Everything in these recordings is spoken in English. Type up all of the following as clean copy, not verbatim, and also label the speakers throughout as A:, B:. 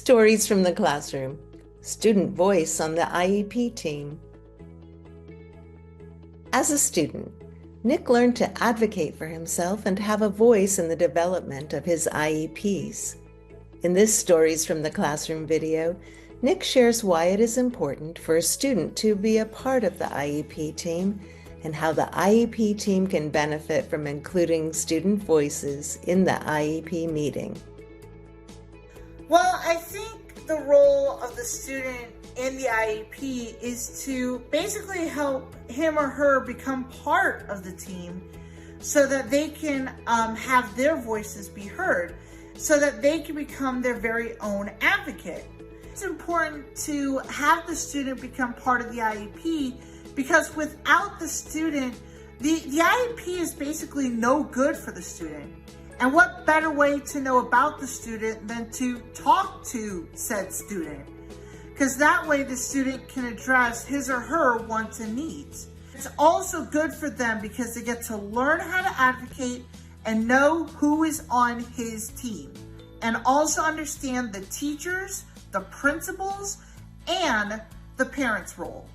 A: Stories from the Classroom, Student Voice on the IEP Team. As a student, Nick learned to advocate for himself and have a voice in the development of his IEPs. In this Stories from the Classroom video, Nick shares why it is important for a student to be a part of the IEP team and how the IEP team can benefit from including student voices in the IEP meeting.
B: Well, I think the role of the student in the IEP is to basically help him or her become part of the team so that they can have their voices be heard, so that they can become their very own advocate. It's important to have the student become part of the IEP because without the student, the IEP is basically no good for the student. And what better way to know about the student than to talk to said student? Because that way the student can address his or her wants and needs. It's also good for them because they get to learn how to advocate and know who is on his team, and also understand the teachers, the principals, and the parents' role.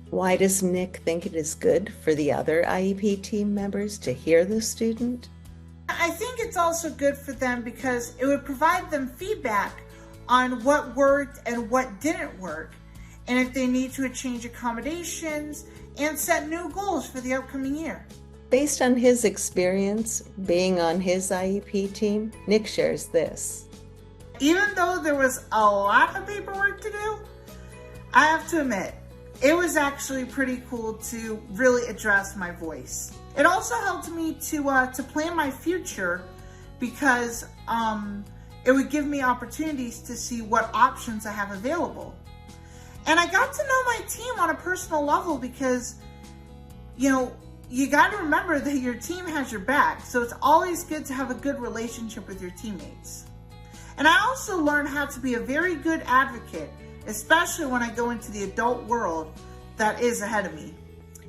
A: Why does Nick think it is good for the other IEP team members to hear the student?
B: I think it's also good for them because it would provide them feedback on what worked and what didn't work, and if they need to change accommodations and set new goals for the upcoming year.
A: Based on his experience being on his IEP team, Nick shares this.
B: Even though there was a lot of paperwork to do, I have to admit, it was actually pretty cool to really address my voice. It also helped me to plan my future because it would give me opportunities to see what options I have available. And I got to know my team on a personal level because, you got to remember that your team has your back. So it's always good to have a good relationship with your teammates. And I also learned how to be a very good advocate, especially when I go into the adult world that is ahead of me.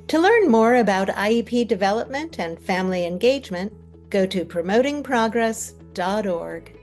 A: To learn more about IEP development and family engagement, go to promotingprogress.org.